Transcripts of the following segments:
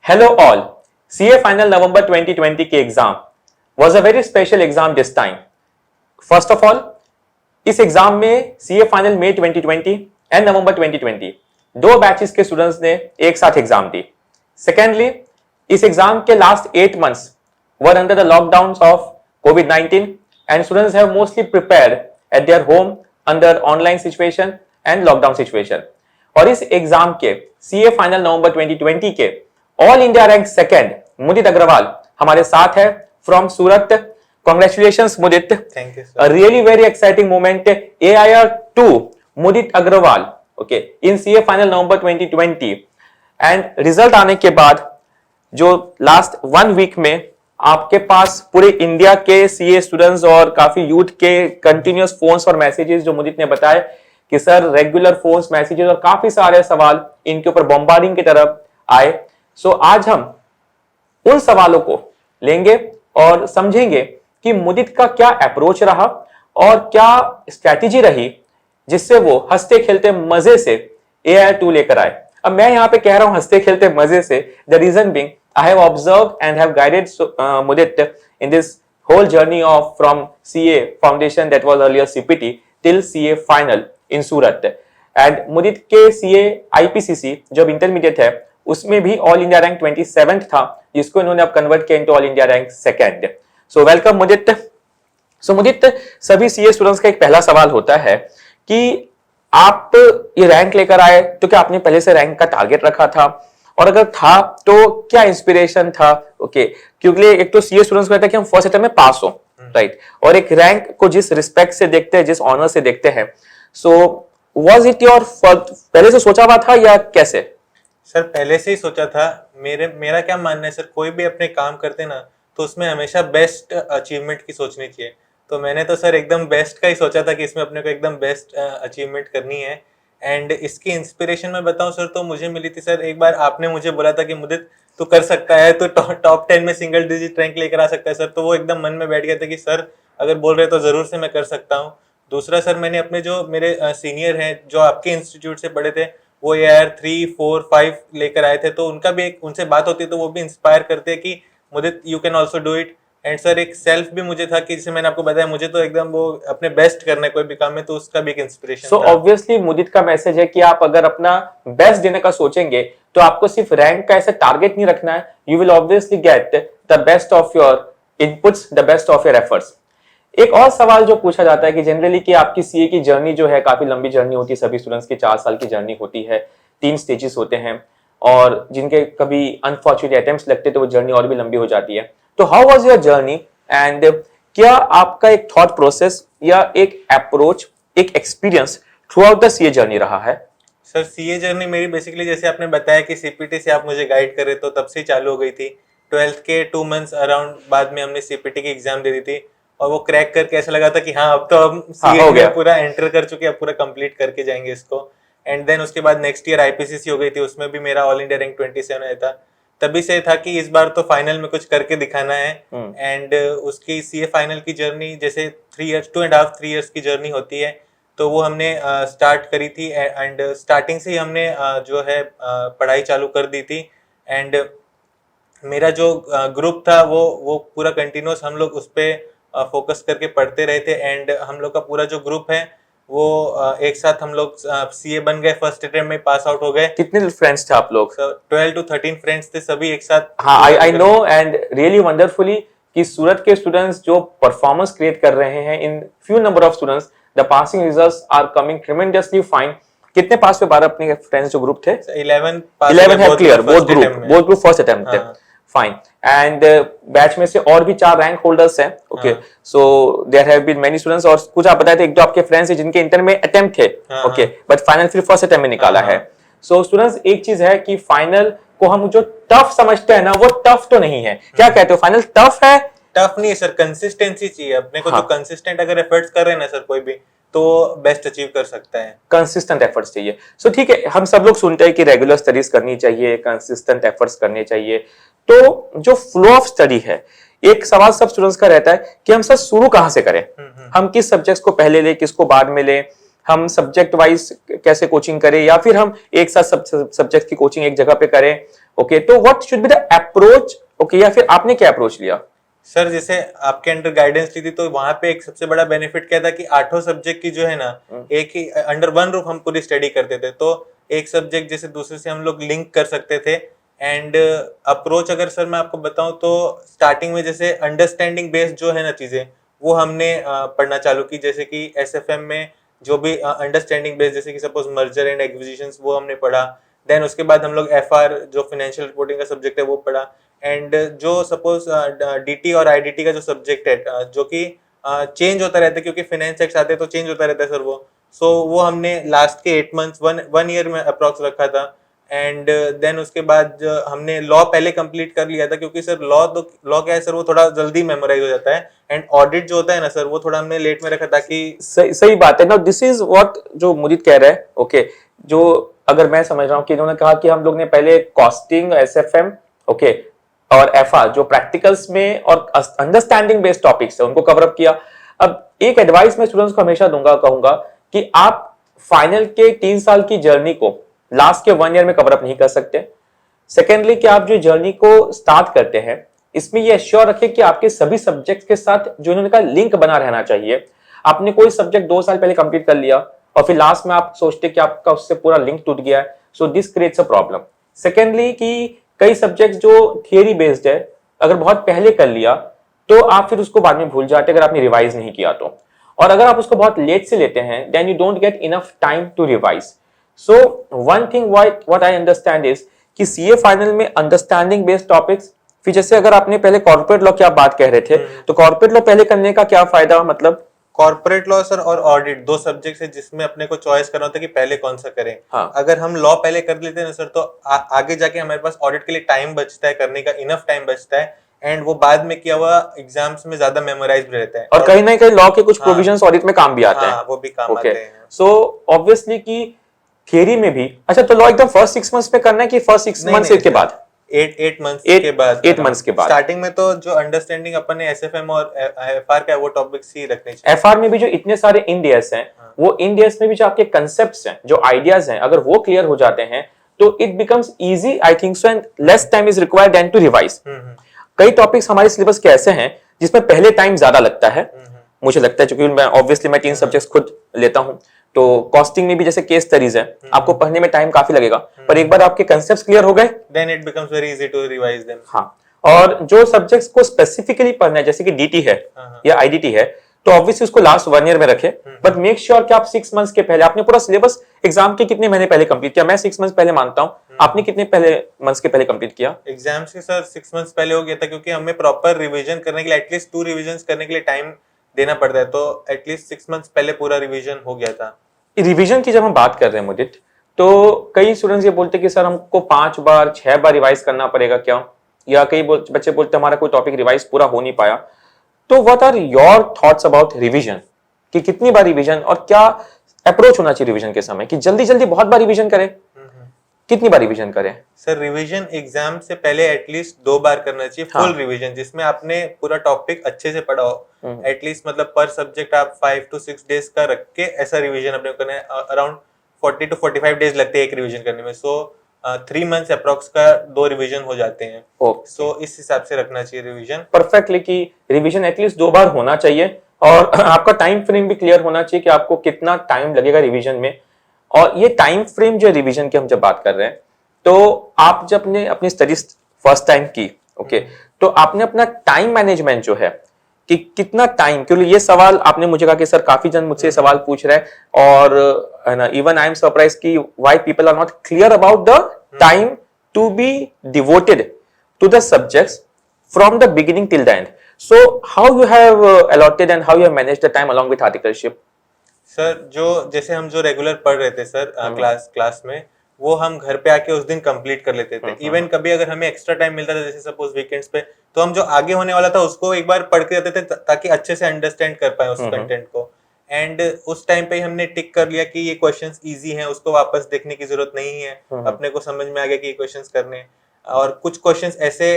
Hello all. CA Final November 2020 के exam was a very special exam this time. First of all, इस exam में CA Final May 2020 and November 2020 दो batches के students ने एक साथ एग्जाम दी. Secondly, इस एग्जाम के last 8 months were under the lockdowns of COVID-19 and students have mostly prepared at their home under online situation and lockdown situation. और इस exam के CA Final नवंबर 2020 के all India rank second Mudit Agarwal हमारे साथ है from Surat. Congratulations Mudit. Thank you a really very exciting moment. AIR 2 Mudit Agarwal okay in CA final November 2020 and result आने के बाद जो लास्ट 1 वीक में आपके पास पूरे इंडिया के CA स्टूडेंट्स और काफी यूथ के कंटिन्यूअस फोन्स और मैसेजेस जो मुदित ने बताया कि सर रेगुलर फोन्स मैसेजेस और काफी सारे सवाल इनके ऊपर बॉम्बार्डिंग की तरफ आए. सो आज हम उन सवालों को लेंगे और समझेंगे कि मुदित का क्या अप्रोच रहा और क्या स्ट्रैटेजी रही जिससे वो हंसते खेलते मजे से AIR 2 लेकर आए. अब मैं यहां पे कह रहा हूं हंसते खेलते मजे से. The reason being I have observed and have guided Mudit in this whole journey of from CA foundation that was earlier CPT till CA final in Surat. And मुदित के CA IPCC जो इंटरमीडिएट है उसमें भी ऑल इंडिया रैंक 27 था जिसको इन्होंने अब convert किया into All India rank second. So welcome Mudit. So Mudit, सभी CA स्टूडेंट्स का एक पहला सवाल होता है कि आप ये रैंक लेकर आए तो क्या आपने पहले से रैंक का टारगेट रखा था और अगर था तो क्या इंस्पिरेशन था. ओके क्योंकि एक तो CA स्टूडेंट्स को कहता है कि हम फर्स्ट अटेम्प्ट में पास हो राइट और एक रैंक को जिस रिस्पेक्ट से देखते हैं जिस ऑनर से देखते हैं. सो वाज इट योर पहले से सोचा हुआ था या कैसे? सर पहले से ही सोचा था. मेरा क्या मानना है सर, कोई भी अपने काम करते ना तो उसमें हमेशा बेस्ट अचीवमेंट की सोचनी चाहिए. तो मैंने तो सर एकदम बेस्ट का ही सोचा था कि इसमें अपने को एकदम बेस्ट अचीवमेंट करनी है. एंड इसकी इंस्पिरेशन मैं बताऊं सर तो मुझे मिली थी सर, एक बार आपने मुझे बोला था कि मुदित तू कर सकता है, तो टॉप 10 में सिंगल डिजिट रैंक लेकर आ सकता है सर. तो वो एकदम मन में बैठ गया था कि सर अगर बोल रहे तो जरूर से मैं कर सकता हूँ. दूसरा सर, मैंने अपने जो मेरे सीनियर हैं जो आपके इंस्टीट्यूट से पढ़े थे वो AIR 3, 4, 5 लेकर आए थे, तो उनका भी एक उनसे बात होती है तो वो भी इंस्पायर करते हैं कि Mudit you can also do it. And sir एक सेल्फ भी मुझे था कि जैसे मैंने आपको बताया मुझे तो एकदम वो अपने बेस्ट करना है कोई भी काम में, तो उसका भी एक इंस्पिरेशन. सो ऑब्वियसली मुदित का मैसेज है कि आप अगर अपना बेस्ट देने का सोचेंगे तो आपको सिर्फ रैंक का ऐसा टारगेट नहीं रखना है. You will obviously get the best of your inputs, the best of your efforts. एक और सवाल जो पूछा जाता है कि जनरली कि आपकी CA की जर्नी जो है काफी लंबी जर्नी होती है, सभी स्टूडेंट्स की 4 साल की जर्नी होती है, 3 स्टेजेस होते हैं और जिनके कभी अनफॉर्चुनेट अटेम्प्ट्स लगते तो वो जर्नी और भी लंबी हो जाती है. तो how was your journey and क्या आपका एक थॉट प्रोसेस या एक अप्रोच, एक experience through out the CA journey रहा है? सर CA जर्नी मेरी बेसिकली जैसे आपने बताया कि CPT से आप मुझे गाइड कर रहे तो तब से ही चालू हो गई थी. 12th के 2 मंथ्स अराउंड बाद में हमने CPT की एग्जाम दे दी थी और वो क्रैक करके ऐसा लगा था कि हाँ अब तो हम CA में पूरा एंटर कर चुके हैं, अब पूरा कंप्लीट करके जाएंगे इसको. एंड देन उसके बाद नेक्स्ट ईयर IPCC हो गई थी, उसमें भी मेरा ऑल इंडिया रैंक 27 आया था. तभी से था कि इस बार तो फाइनल में कुछ करके दिखाना है. एंड उसकी CA फाइनल की जर्नी जैसे 2.5-3 इयर्स की जर्नी होती है तो वो हमने स्टार्ट करी थी. एंड स्टार्टिंग से ही हमने जो है पढ़ाई चालू कर दी थी. एंड मेरा जो ग्रुप था वो पूरा कंटिन्यूस हम लोग उस पर फोकस करके पढ़ते रहे थे. एंड हम लोग का पूरा जो ग्रुप है वो एक साथ हम लोग CA बन गए, फर्स्ट अटेम्प्ट में पास आउट हो गए. कितने फ्रेंड्स थे आप लोग? 12 to 13 फ्रेंड्स थे सभी एक साथ. हाँ, I know and really wonderfully कि सूरत के स्टूडेंट्स जो परफॉर्मेंस क्रिएट कर रहे हैं in few number of students, the passing results are coming tremendously fine. कितने पास पे 12 अपने फ्रेंड्स जो ग्रुप थे? 11 है clear, both group first attempt थे. फाइन. एंड बैच में से और भी 4 रैंक होल्डर्स हैं. Okay so there have been many students और कुछ आप बताए थे 1-2 आपके फ्रेंड्स हैं जिनके इंटर में अटेम्प्ट थे. ओके बट फाइनल फिर फर्स्ट अटेम्प्ट में निकाला है. सो स्टूडेंट्स एक चीज है कि फाइनल को हम जो टफ समझते हैं ना वो टफ तो नहीं है. क्या कहते हो, फाइनल टफ है? टफ नहीं है सर, कंसिस्टेंसी चाहिए अपने को. जो कंसिस्टेंट अगर एफर्ट्स कर रहे हैं ना सर कोई भी तो बेस्ट अचीव कर सकता है. कंसिस्टेंट एफर्ट्स चाहिए. सो ठीक है, हम सब लोग सुनते हैं कि रेगुलर स्टडीज करनी चाहिए, कंसिस्टेंट एफर्ट्स करने चाहिए. तो जो फ्लो ऑफ स्टडी है, एक सवाल सब स्टूडेंट्स का रहता है कि हम सर शुरू कहां से करें, हम किस सब्जेक्ट्स को पहले लें, किसको बाद में लें. हम सब्जेक्ट वाइज कैसे कोचिंग करें, या फिर हम एक साथ सब सब्जेक्ट की कोचिंग एक जगह पे करें? ओके, तो what should be the approach? Okay, या फिर आपने क्या अप्रोच लिया? सर जैसे आपके अंडर गाइडेंस ली थी तो वहां पे एक सबसे बड़ा बेनिफिट क्या था कि आठों सब्जेक्ट की जो है ना एक ही अंडर वन रूफ हम पूरी स्टडी करते थे, तो एक सब्जेक्ट जैसे दूसरे से हम लोग लिंक कर सकते थे। एंड अप्रोच अगर सर मैं आपको बताऊं तो स्टार्टिंग में जैसे अंडरस्टैंडिंग बेस्ड जो है ना चीजें वो हमने पढ़ना चालू की, जैसे कि एसएफएम में जो भी अंडरस्टैंडिंग बेस्ड जैसे कि सपोज मर्जर एंड एक्विजिशंस वो हमने पढ़ा। देन उसके बाद हम लोग एफआर जो फाइनेंशियल रिपोर्टिंग का सब्जेक्ट है वो पढ़ा। एंड जो सपोज डीटी और आईडीटी का जो सब्जेक्ट है जो कि चेंज होता रहता है क्योंकि फाइनेंस एक्ट आते हैं तो चेंज होता रहता है सर वो। सो वो हमने लास्ट के 8 मंथ्स वन ईयर में अप्रोक्स रखा था। एंड देन उसके बाद हमने लॉ पहले कंप्लीट कर लिया था क्योंकि सर लॉ क्या है सर वो थोड़ा जल्दी मेमोराइज हो जाता है। एंड ऑडिट जो होता है ना सर वो थोड़ा हमने लेट में रखा ताकि सही बात है ना। दिस इज व्हाट जो मुदित कह रहा है। ओके, जो अगर मैं समझ रहा हूँ कि इन्होंने कहा कि हम लोग ने पहले कॉस्टिंग, एसएफएम, ओके, और एफआर जो प्रैक्टिकल्स में और अंडरस्टैंडिंग बेस्ड टॉपिक्स है उनको कवर अप किया। अब एक एडवाइस मैं स्टूडेंट्स को हमेशा दूंगा, कहूंगा कि आप फाइनल के 3 साल की जर्नी को लास्ट के 1 ईयर में कवर अप नहीं कर सकते। सेकेंडली, कि आप जो जर्नी को स्टार्ट करते हैं इसमें ये एश्योर रखें कि आपके सभी सब्जेक्ट्स के साथ जो इन्होंने कहा लिंक बना रहना चाहिए। आपने कोई सब्जेक्ट 2 साल पहले कंप्लीट कर लिया और फिर लास्ट में आप सोचते कि आपका उससे पूरा लिंक टूट गया है, so this creates a problem. Secondly, कि कई सब्जेक्ट जो थियरी बेस्ड है अगर बहुत पहले कर लिया तो आप फिर उसको बाद में भूल जाते अगर आपने रिवाइज नहीं किया तो, और अगर आप उसको बहुत लेट से लेते हैं then you don't get enough time to revise. So one thing what I understand is कि सीए फाइनल में अंडरस्टैंडिंग बेस्ड टॉपिक्स, फिर जैसे अगर आपने पहले कॉर्पोरेट लॉ की आप बात कह रहे थे, तो कॉर्पोरेट लॉ पहले करने का क्या फायदा? मतलब कॉर्पोरेट लॉ सर और ऑडिट दो सब्जेक्ट है जिसमें अपने को चॉइस करना होता है कि पहले कौन सा करें। हाँ। अगर हम लॉ पहले कर लेते हैं ना सर तो आगे जाके हमारे पास ऑडिट के लिए टाइम बचता है, करने का इनफ टाइम बचता है। एंड वो बाद में किया हुआ एग्जाम्स में ज्यादा मेमोराइज भी रहता है और कहीं ना कहीं लॉ के कुछ हाँ, प्रोविजंस ऑडिट में काम भी आते हैं। हाँ वो भी काम ओके, आते हैं। सो ऑब्वियसली कि थियरी में भी अच्छा, तो लॉ एकदम फर्स्ट 6 मंथ्स में करना है कि फर्स्ट 6 मंथ्स के बाद? 8 मंथ्स के बाद 8 मंथ्स के बाद। स्टार्टिंग में तो जो अंडरस्टैंडिंग अपन ने एसएफएम और एफआर का है वो टॉपिक्स ही रखने चाहिए। एफआर में भी जो इतने सारे इंडियस हैं, वो इंडियस में भी जो आपके कंसेप्ट्स हैं, जो आइडियाज हैं, अगर वो क्लियर हो जाते हैं तो it becomes easy, I think so, and less time is required then to revise. कई टॉपिक्स हमारे सिलेबस के ऐसे हैं जिसमें पहले टाइम ज्यादा लगता है, मुझे लगता है, क्योंकि मैं ऑब्वियसली मैं 3 सब्जेक्ट्स खुद लेता हूं, तो कॉस्टिंग में भी जैसे केस स्टडीज है आपको पढ़ने में टाइम काफी लगेगा, पर एक बार आपके कंसेप्ट्स क्लियर हो गए then it becomes very easy to revise them. हाँ, और जो सब्जेक्ट्स को स्पेसिफिकली पढ़ना है जैसे कि डीटी है या आईडीटी है, तो ऑब्वियसली उसको लास्ट 1 ईयर में रखें, बट मेक श्योर कि आप 6 मंथ्स के पहले आपने पूरा सिलेबस एग्जाम के कितने महीने पहले कंप्लीट किया। मैं 6 मंथ्स पहले मानता हूं, आपने कितने पहले मंथ्स के पहले कंप्लीट किया? एग्जाम्स के सर 6 मंथ्स पहले हो गया था क्योंकि हमें प्रॉपर रिवीजन करने के लिए एटलीस्ट 2 रिवीजन करने के लिए टाइम देना पड़ता है, तो एटलीस्ट 6 मंथ्स पहले पूरा रिवीजन हो गया था। रिवीजन की जब हम बात कर रहे हैं मुदित, तो कई स्टूडेंट्स ये बोलते हैं कि सर हमको 5 बार 6 बार रिवाइज करना पड़ेगा क्या, या कई बच्चे बोलते हैं हमारा कोई टॉपिक रिवाइज पूरा हो नहीं पाया। तो what are your thoughts about revision, कि कितनी बार रिवीजन और क्या अप्रोच होना चाहिए रिवीजन के समय, कि जल्दी जल्दी बहुत बार रिवीजन करें, कितनी बार रिवीजन करें? सर रिवीजन एग्जाम से पहले एटलीस्ट 2 बार करना चाहिए, फुल रिवीजन जिसमें आपने पूरा टॉपिक अच्छे से पढ़ा हो। एटलीस्ट मतलब पर सब्जेक्ट आप 5 to 6 डेज का रख के ऐसा रिवीजन अपने को करना है। अराउंड 40 to 45 डेज लगते हैं एक रिवीजन करने में, सो 3 मंथ्स अप्रोक्स का 2 रिवीजन हो जाते हैं। सो इस हिसाब से रखना चाहिए रिवीजन परफेक्टली, कि रिवीजन एटलीस्ट 2 बार होना चाहिए, और आपका टाइम फ्रेम भी क्लियर होना चाहिए कि आपको कितना टाइम लगेगा रिवीजन में। और ये टाइम फ्रेम जो रिवीजन की हम जब बात कर रहे हैं, तो आप जब अपनी स्टडीज फर्स्ट टाइम की, ओके, तो आपने अपना टाइम मैनेजमेंट जो है कि कितना टाइम, क्योंकि ये सवाल आपने मुझे कहा कि सर काफी जन मुझसे सवाल पूछ रहे हैं, और है ना, इवन आई एम सरप्राइज कि why people are not clear about the time to be devoted to the subjects from the beginning till the end. So how you have allotted and how you have managed the time along with articleship? Sir जो जैसे हम जो regular पढ़ रहे थे sir class में वो हम घर पे आके उस दिन कंप्लीट कर लेते थे। इवन कभी अगर हमें एक्स्ट्रा टाइम मिलता था जैसे सपोज वीकेंड्स पे, तो हम जो आगे होने वाला था उसको एक बार पढ़ के जाते थे ताकि अच्छे से अंडरस्टैंड कर पाए उस कंटेंट को। एंड उस टाइम पे हमने टिक कर लिया कि ये क्वेश्चंस इजी हैं, उसको वापस देखने की जरूरत नहीं है, अपने को समझ में आ गया कि ये क्वेश्चंस करने हैं। और कुछ क्वेश्चंस ऐसे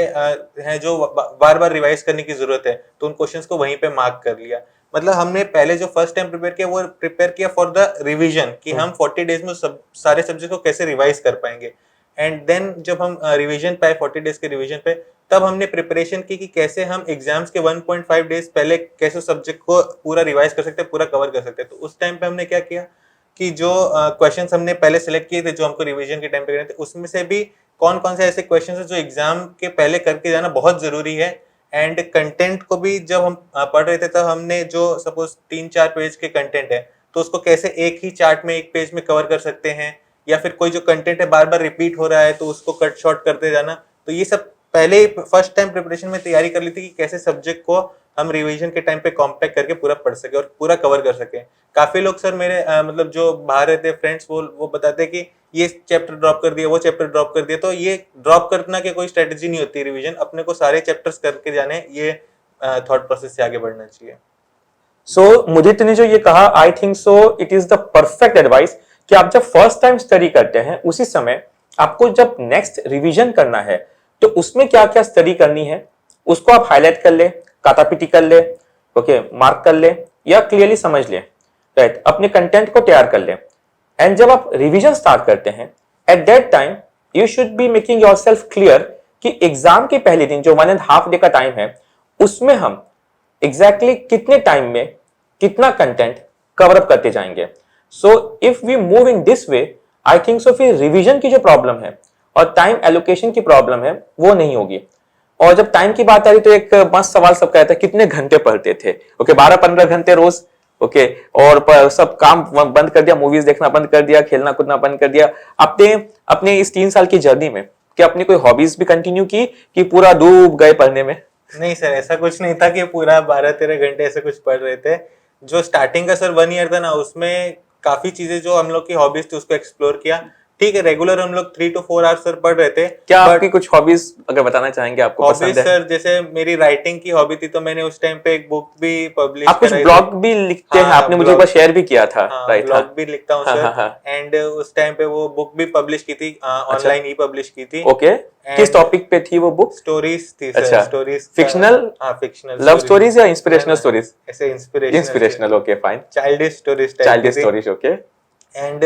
हैं जो बार बार रिवाइज करने की जरूरत है, तो उन क्वेश्चंस को वहीं पे मार्क कर लिया। मतलब हमने पहले जो फर्स्ट टाइम प्रिपेयर किया वो प्रिपेयर किया फॉर द रिवीजन कि हम 40 डेज में सब सारे सब्जेक्ट को कैसे रिवाइज कर पाएंगे। एंड देन जब हम रिवीजन पे 40 डेज के रिवीजन पे, तब हमने प्रिपरेशन की कि कैसे हम एग्जाम्स के 1.5 डेज पहले कैसे सब्जेक्ट को पूरा रिवाइज कर सकते हैं, पूरा कवर कर सकते हैं। तो उस टाइम पे हमने क्या किया कि जो क्वेश्चंस हमने पहले सेलेक्ट किए थे जो हमको रिवीजन के टाइम पे करने थे, उसमें से भी कौन कौन से ऐसे क्वेश्चंस हैं जो एग्जाम के पहले करके जाना बहुत जरूरी है। एंड कंटेंट को भी जब हम पढ़ रहे थे तब हमने जो सपोज 3-4 पेज के कंटेंट है तो उसको कैसे एक ही चार्ट में एक पेज में कवर कर सकते हैं, या फिर कोई जो कंटेंट है बार बार रिपीट हो रहा है तो उसको कट शॉर्ट करते जाना। तो ये सब पहले ही फर्स्ट टाइम प्रिपरेशन में तैयारी कर ली थी कि कैसे सब्जेक्ट को हम रिवीजन के टाइम पे कॉम्पैक्ट करके पूरा पढ़ सके और पूरा कवर कर सके। काफी लोग सर मेरे मतलब जो बाहर रहते फ्रेंड्स वो बताते हैं कि ये चैप्टर ड्रॉप कर दिया, वो चैप्टर ड्रॉप कर दिया। तो ये ड्रॉप करना की कोई स्ट्रेटेजी नहीं होती रिवीजन, अपने को सारे चैप्टर्स करके जाने, ये थॉट प्रोसेस से आगे बढ़ना चाहिए। सो मुदित ने जो ये कहा, आई think so it is the perfect advice कि आप जब फर्स्ट टाइम स्टडी करते हैं उसी समय आपको जब नेक्स्ट रिवीजन करना है तो उसमें क्या क्या स्टडी करनी है उसको आप हाईलाइट कर ले, काटापीटी कर ले, ओके, मार्क कर ले या क्लियरली समझ ले, राइट, अपने कंटेंट को तैयार कर ले। एंड जब आप रिवीजन स्टार्ट करते हैं at that time you should be making yourself clear कि एग्जाम के पहले दिन जो 1.5 डे का टाइम है उसमें हम एग्जैक्टली कितने टाइम में कितना कंटेंट कवर अप करते जाएंगे। So if we move in this way, I think so फिर रिवीजन की जो प्रॉब्लम है और टाइम एलोकेशन की प्रॉब्लम है वो नहीं होगी। और जब टाइम की बात आ रही तो एक मस्त सवाल सब कहता है कितने घंटे पढ़ते थे, ओके, 12-15 घंटे रोज, ओके, और सब काम बंद कर दिया, मूवीज देखना बंद कर दिया, खेलना कूदना बंद कर दिया। अपने अपने इस 3 साल की जर्नी में क्या अपनी कोई हॉबीज भी कंटिन्यू की कि पूरा डूब गए पढ़ने में? नहीं सर, ऐसा कुछ नहीं था कि पूरा 12-13 घंटे ऐसे कुछ पढ़ रहे थे। जो स्टार्टिंग का सर 1 ईयर था ना, उसमें काफी चीजें जो हम लोग की हॉबीज थी उसको एक्सप्लोर किया। ठीक है, रेगुलर हम लोग 3 to 4 आवर्स सर पढ़ रहे थे। क्या आपकी कुछ हॉबीज अगर बताना चाहेंगे आपको हॉबीज पसंद है? सर जैसे मेरी राइटिंग की हॉबी थी तो मैंने उस टाइम पे एक बुक भी पब्लिश आप कुछ ब्लॉग भी लिखते हैं, आपने मुझे एक बार शेयर भी किया था, राइट? ब्लॉग भी लिखता हूँ सर। एंड उस टाइम पे वो बुक भी पब्लिश की थी, ऑनलाइन ही पब्लिश की थी। ओके, किस टॉपिक पे थी वो बुक? स्टोरीज थी सर। अच्छा, स्टोरीज, फिक्शनल? हाँ फिक्शनल लव स्टोरीज या इंस्पिरेशनल स्टोरीज? ऐसे inspirational, okay fine. Childish stories, childish stories, okay. And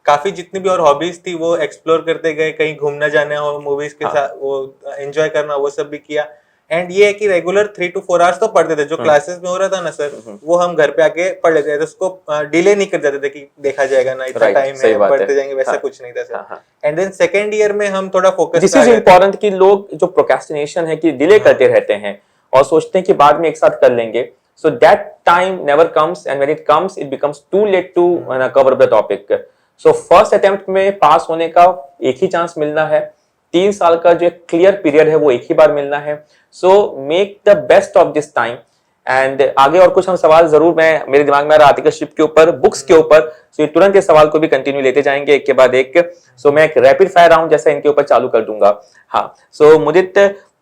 काफी जितनी भी और हॉबीज थी वो एक्सप्लोर करते गए, कहीं घूमना जाना हो, मूवीज के साथ वो एंजॉय करना, वो सब भी किया। एंड ये है कि रेगुलर 3 to 4 आवर्स तो पढ़ते थे। जो क्लासेस में हो रहा था ना सर, वो हम घर पे आके पढ़ लेते थे, उसको डिले नहीं कर जाते थे कि देखा जाएगा ना, इतना टाइम है पढ़ते जाएंगे, वैसा कुछ नहीं था sir. And then second year में हम थोड़ा फोकस, दिस इज इम्पोर्टेंट कि लोग जो प्रोक्रेस्टिनेशन है कि डिले करते रहते हैं और सोचते हैं कि बाद में एक साथ कर लेंगे, so that time never comes and when it comes it becomes too late to cover up the topic. So first attempt में पास होने का एक ही चांस मिलना है, 3 साल का जो क्लियर पीरियड है वो एक ही बार मिलना है। So make the best of this time and आगे और कुछ हम सवाल जरूर, मैं मेरे दिमाग में आ रहा आर्टिकलशिप के ऊपर, बुक्स के ऊपर, so ये तुरंत ये सवाल को भी कंटिन्यू लेते जाएंगे एक के बाद एक। So मैं एक रैपिड फायर राउंड जैसा इनके ऊपर चालू कर दूंगा। हाँ, so मुदित,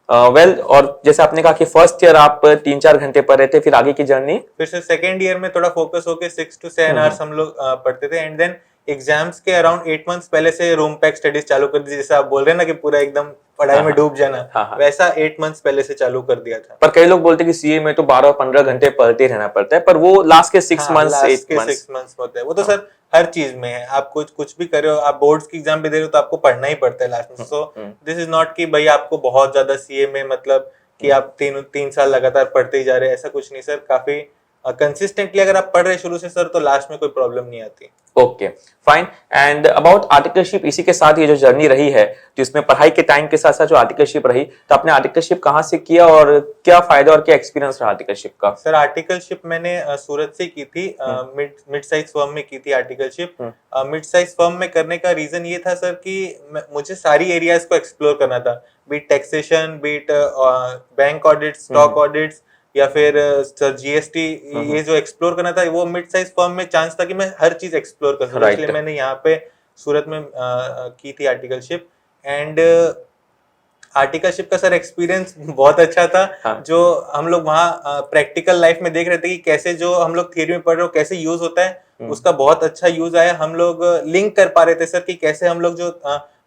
वेल, और जैसे आपने कहा कि फर्स्ट ईयर आप 3-4 घंटे पढ़ रहे थे, फिर आगे की जर्नी? फिर से सेकेंड ईयर में थोड़ा फोकस होके 6 to 7 आवर्स हम लोग पढ़ते थे। एंड देन एग्जाम्स के अराउंड 8 मंथ्स पहले से रूम पैक स्टडीज चालू कर दी। जैसे आप बोल रहे हैं ना कि पूरा एकदम पढ़ाई में डूब जाना, वैसा 8 मंथ्स पहले से चालू कर दिया था। पर कई लोग बोलते हैं कि सीए में तो 12-15 घंटे पढ़ते रहना पड़ता है, पर वो लास्ट के 6 मंथ्स 8 मंथ्स होते हैं। वो तो सर हर चीज में है, आप कुछ भी कर रहे हो, आप बोर्ड्स की एग्जाम भी दे रहे हो तो आपको पढ़ना ही पड़ता है लास्ट में। सो दिस इज नॉट कि भाई आपको बहुत ज्यादा सीए में मतलब कि आप 3 साल लगातार पढ़ते ही जा रहे हैं, ऐसा कुछ नहीं सर। काफी कंसिस्टेंटली अगर आप पढ़ रहे शुरू से सर तो लास्ट में कोई प्रॉब्लम नहीं आती। Okay fine. And about articleship, इसी के साथ ये जो जर्नी रही है तो इसमें पढ़ाई के टाइम के साथ साथ जो आर्टिकलशिप रही, तो आपने आर्टिकलशिप कहाँ से किया और क्या फायदा और क्या एक्सपीरियंस रहा आर्टिकलशिप का? सर आर्टिकलशिप मैंने सूरत से की थी, मिड साइज फर्म में की थी आर्टिकलशिप। मिड साइज फर्म में करने का रीजन ये था सर कि मुझे सारी एरियाज को एक्सप्लोर करना था, beat taxation, beat bank audit, stock audits, या फिर सर जीएसटी, ये जो एक्सप्लोर करना था वो मिड साइज फर्म में चांस था कि मैं हर चीज एक्सप्लोर कर सकूं। इसलिए मैंने यहाँ पे सूरत में की थी आर्टिकलशिप। एंड आर्टिकलशिप का सर एक्सपीरियंस बहुत अच्छा था। जो हम लोग वहाँ प्रैक्टिकल लाइफ में देख रहे थे कि कैसे जो हम लोग थियरी में पढ़ रहे हो कैसे यूज होता है, उसका बहुत अच्छा यूज आया। हम लोग लिंक कर पा रहे थे सर कि कैसे हम लोग जो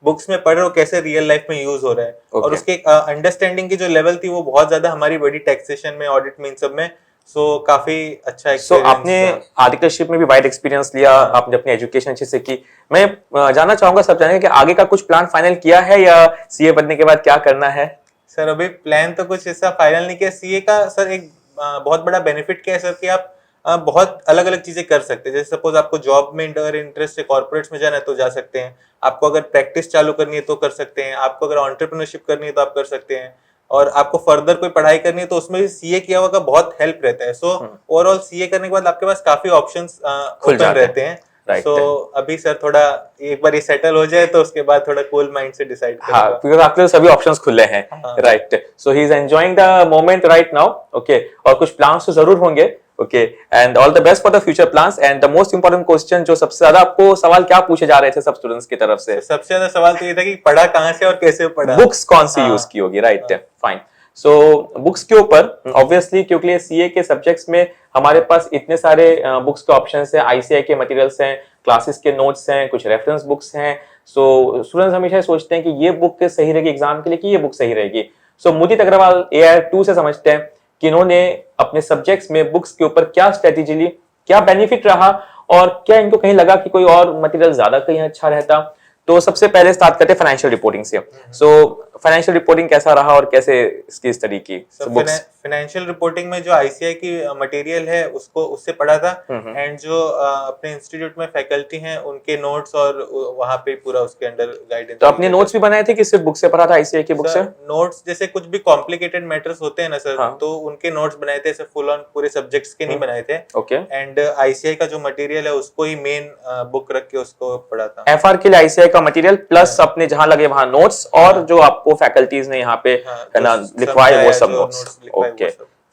बुक्स में पढ़ रहे हो कैसे रियल लाइफ में यूज हो रहा है। और उसके अंडरस्टैंडिंग की जो लेवल थी वो बहुत ज्यादा हमारी बड़ी टैक्सेशन में, ऑडिट में, इन सब में। सो काफी अच्छा सो एक्सपीरियंस आपने आर्टिकलशिप में भी वाइड एक्सपीरियंस लिया, आपने अपनी एजुकेशन अच्छे से की। मैं जानना चाहूंगा सब जानेंगे कि आगे का कुछ प्लान फाइनल किया है या सीए बनने के बाद क्या करना है? सर अभी प्लान तो कुछ ऐसा फाइनल नहीं किया। सीए का सर एक बहुत बड़ा बेनिफिट क्या है सर कि आप बहुत अलग अलग चीजें कर सकते हैं। जैसे सपोज आपको जॉब में अगर इंटरेस्ट है, कॉर्पोरेट्स में जाना है तो जा सकते हैं। आपको अगर प्रैक्टिस चालू करनी है तो कर सकते हैं। आपको अगर एंटरप्रेन्योरशिप करनी है तो आप कर सकते हैं। और आपको फर्दर कोई पढ़ाई करनी है तो उसमें भी सीए किया हुआ का बहुत हेल्प रहता है। सो ओवरऑल सीए करने के बाद आपके पास काफी ऑप्शंस खुल ओपन जाते हैं। रहते हैं। Right. सो अभी सर थोड़ा एक बार ये सेटल हो जाए तो उसके बाद थोड़ा कूल माइंड से डिसाइड हाँ, करूंगा। बिकॉज आपके लिए सभी ऑप्शंस खुले हैं। हाँ। Right, so he is enjoying the moment right now. Okay, और कुछ प्लान्स तो जरूर होंगे। Okay, and all the best for the future plans. And the most important question, जो सबसे ज्यादा आपको सवाल क्या पूछे जा रहे थे सब स्टूडेंट्स की तरफ से? सबसे ज्यादा सवाल तो ये था कि पढ़ा कहाँ से और कैसे पढ़ा, बुक्स कौन सी हाँ। यूज की होगी? Right, fine. सो बुक्स के ऊपर ऑब्वियसली, क्योंकि सीए के सब्जेक्ट्स में हमारे पास इतने सारे बुक्स के ऑप्शंस हैं, आईसीआई के मटेरियल्स हैं, क्लासेस के नोट्स हैं, कुछ रेफरेंस बुक्स हैं। सो स्टूडेंट्स हमेशा सोचते हैं कि ये बुक सही रहेगी एग्जाम के लिए कि ये बुक सही रहेगी। सो मुदित अग्रवाल AI2 से समझते हैं कि इन्होंने अपने सब्जेक्ट्स में बुक्स के ऊपर क्या स्ट्रेटेजी ली, क्या बेनिफिट रहा, और क्या इनको कहीं लगा कि कोई और मटेरियल ज्यादा कहीं अच्छा रहता। तो सबसे पहले स्टार्ट करते हैं फाइनेंशियल रिपोर्टिंग से। सो फाइनेंशियल रिपोर्टिंग कैसा रहा और कैसे इसकी स्टडी की? बुक्स, फाइनेंशियल रिपोर्टिंग में जो आईसीआई की मटेरियल है उसको उससे पढ़ा था। एंड जो अपने इंस्टीट्यूट में फैकल्टी हैं उनके नोट्स और वहां पे पूरा उसके अंडर गाइडेंस। तो अपने नोट्स भी बनाए थे कि सिर्फ बुक से पढ़ा था आईसीआई की बुक से? नोट्स जैसे कुछ भी कॉम्प्लिकेटेड मैटर्स होते हैं ना सर, हाँ। तो उनके नोट्स बनाए थे। ऐसे फुल ऑन पूरे सब्जेक्ट्स के नहीं बनाए थे। ओके, एंड आईसीआई का जो मटेरियल है उसको ही मेन बुक रख के उसको पढ़ा था। एफआर के लिए आईसीआई का मटेरियल प्लस अपने जहां लगे वहां नोट्स, और जो आपको फैकल्टीज ने यहाँ पे है ना लिखवाए वो सब नोट्स। Okay,